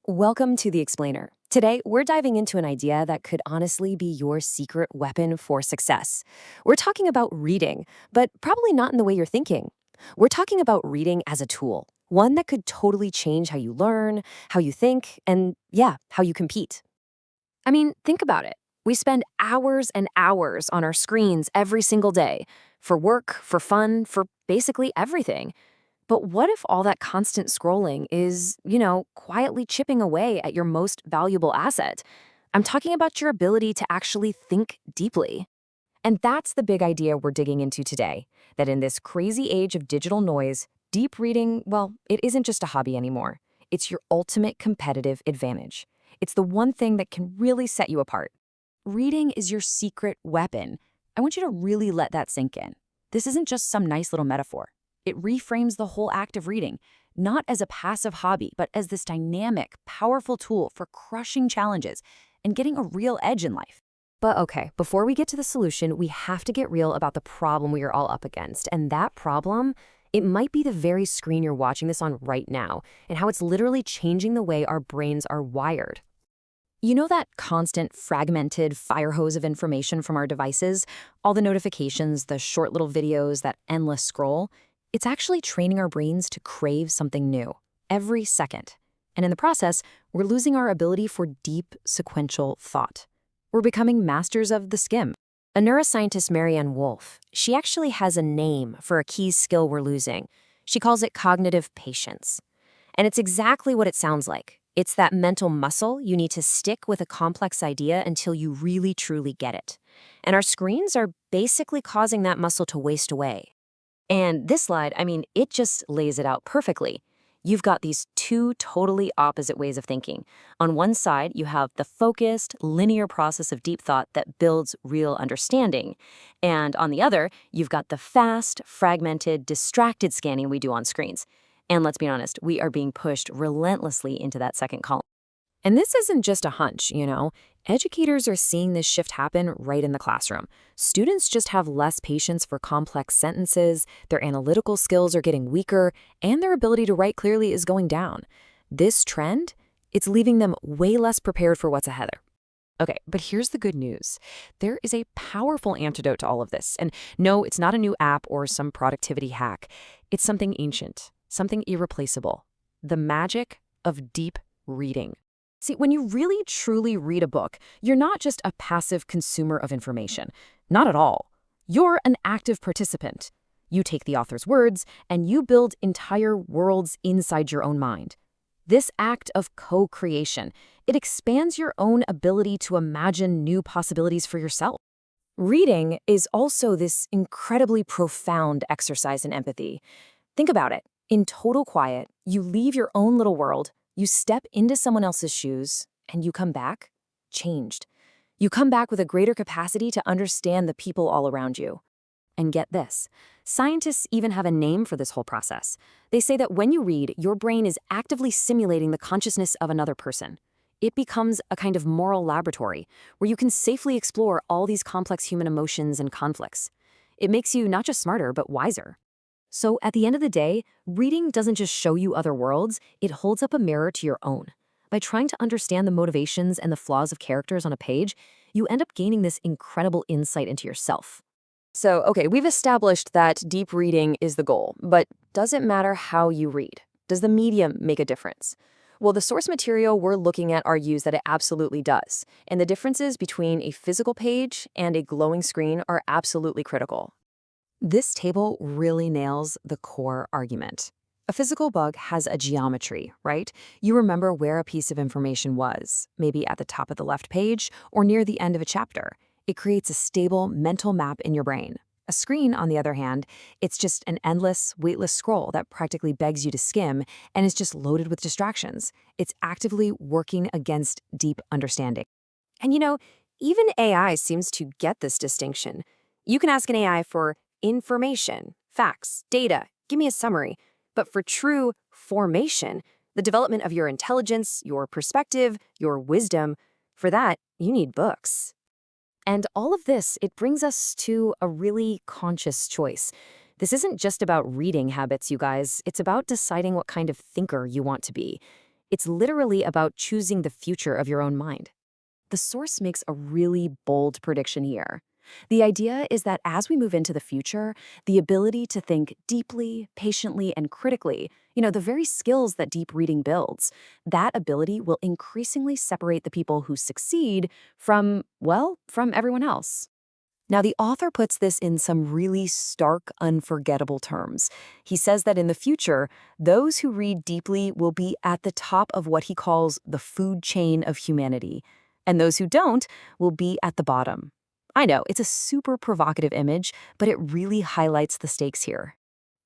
Welcome to The Explainer. Today, we're diving into an idea that could honestly be your secret weapon for success. We're talking about reading, but probably not in the way you're thinking. We're talking about reading as a tool, one that could totally change how you learn, how you think, and yeah, how you compete. I mean, think about it. We spend hours and hours on our screens every single day for work, for fun, for basically everything. But what if all that constant scrolling is, quietly chipping away at your most valuable asset? I'm talking about your ability to actually think deeply. And that's the big idea we're digging into today, that in this crazy age of digital noise, deep reading, well, it isn't just a hobby anymore. It's your ultimate competitive advantage. It's the one thing that can really set you apart. Reading is your secret weapon. I want you to really let that sink in. This isn't just some nice little metaphor. It reframes the whole act of reading, not as a passive hobby, but as this dynamic, powerful tool for crushing challenges and getting a real edge in life. But okay, before we get to the solution, we have to get real about the problem we are all up against. And that problem, it might be the very screen you're watching this on right now, and how it's literally changing the way our brains are wired. You know that constant, fragmented fire hose of information from our devices? All the notifications, the short little videos, that endless scroll? It's actually training our brains to crave something new every second. And in the process, we're losing our ability for deep, sequential thought. We're becoming masters of the skim. A neuroscientist, Marianne Wolf, she actually has a name for a key skill we're losing. She calls it cognitive patience. And it's exactly what it sounds like. It's that mental muscle you need to stick with a complex idea until you really, truly get it. And our screens are basically causing that muscle to waste away. And this slide, it just lays it out perfectly. You've got these two totally opposite ways of thinking. On one side, you have the focused, linear process of deep thought that builds real understanding. And on the other, you've got the fast, fragmented, distracted scanning we do on screens. And let's be honest, we are being pushed relentlessly into that second column. And this isn't just a hunch. Educators are seeing this shift happen right in the classroom. Students just have less patience for complex sentences, their analytical skills are getting weaker, and their ability to write clearly is going down. This trend, it's leaving them way less prepared for what's ahead. Okay, but here's the good news. There is a powerful antidote to all of this. And no, it's not a new app or some productivity hack. It's something ancient, something irreplaceable. The magic of deep reading. See, when you really truly read a book, you're not just a passive consumer of information. Not at all. You're an active participant. You take the author's words and you build entire worlds inside your own mind. This act of co-creation, it expands your own ability to imagine new possibilities for yourself. Reading is also this incredibly profound exercise in empathy. Think about it. In total quiet, you leave your own little world, you step into someone else's shoes, and you come back changed. You come back with a greater capacity to understand the people all around you. And get this, scientists even have a name for this whole process. They say that when you read, your brain is actively simulating the consciousness of another person. It becomes a kind of moral laboratory where you can safely explore all these complex human emotions and conflicts. It makes you not just smarter, but wiser. So at the end of the day, reading doesn't just show you other worlds, it holds up a mirror to your own. By trying to understand the motivations and the flaws of characters on a page, you end up gaining this incredible insight into yourself. So, okay, we've established that deep reading is the goal, but does it matter how you read? Does the medium make a difference? Well, the source material we're looking at argues that it absolutely does, and the differences between a physical page and a glowing screen are absolutely critical. This table really nails the core argument. A physical book has a geometry, right? You remember where a piece of information was, maybe at the top of the left page or near the end of a chapter. It creates a stable mental map in your brain. A screen, on the other hand, it's just an endless, weightless scroll that practically begs you to skim and is just loaded with distractions. It's actively working against deep understanding. And even AI seems to get this distinction. You can ask an AI for information, facts, data, give me a summary. But for true formation, the development of your intelligence, your perspective, your wisdom, for that, you need books. And all of this, it brings us to a really conscious choice. This isn't just about reading habits, you guys. It's about deciding what kind of thinker you want to be. It's literally about choosing the future of your own mind. The source makes a really bold prediction here. The idea is that as we move into the future, the ability to think deeply, patiently, and critically, the very skills that deep reading builds, that ability will increasingly separate the people who succeed from everyone else. Now, the author puts this in some really stark, unforgettable terms. He says that in the future, those who read deeply will be at the top of what he calls the food chain of humanity, and those who don't will be at the bottom. I know, it's a super provocative image, but it really highlights the stakes here.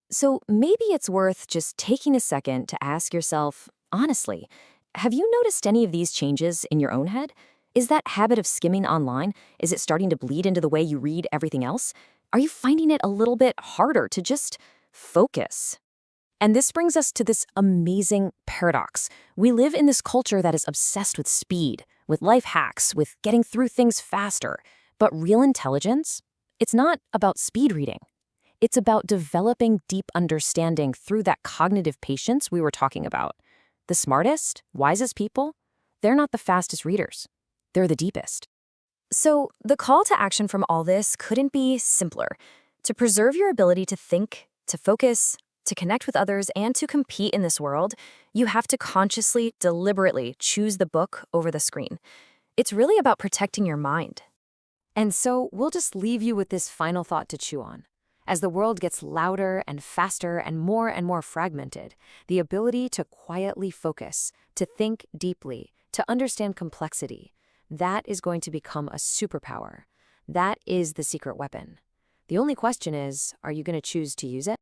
So maybe it's worth just taking a second to ask yourself, honestly, have you noticed any of these changes in your own head? Is that habit of skimming online, is it starting to bleed into the way you read everything else? Are you finding it a little bit harder to just focus? And this brings us to this amazing paradox. We live in this culture that is obsessed with speed, with life hacks, with getting through things faster. But real intelligence, it's not about speed reading. It's about developing deep understanding through that cognitive patience we were talking about. The smartest, wisest people, they're not the fastest readers. They're the deepest. So the call to action from all this couldn't be simpler. To preserve your ability to think, to focus, to connect with others, and to compete in this world, you have to consciously, deliberately choose the book over the screen. It's really about protecting your mind. And so we'll just leave you with this final thought to chew on. As the world gets louder and faster and more fragmented, the ability to quietly focus, to think deeply, to understand complexity, that is going to become a superpower. That is the secret weapon. The only question is, are you going to choose to use it?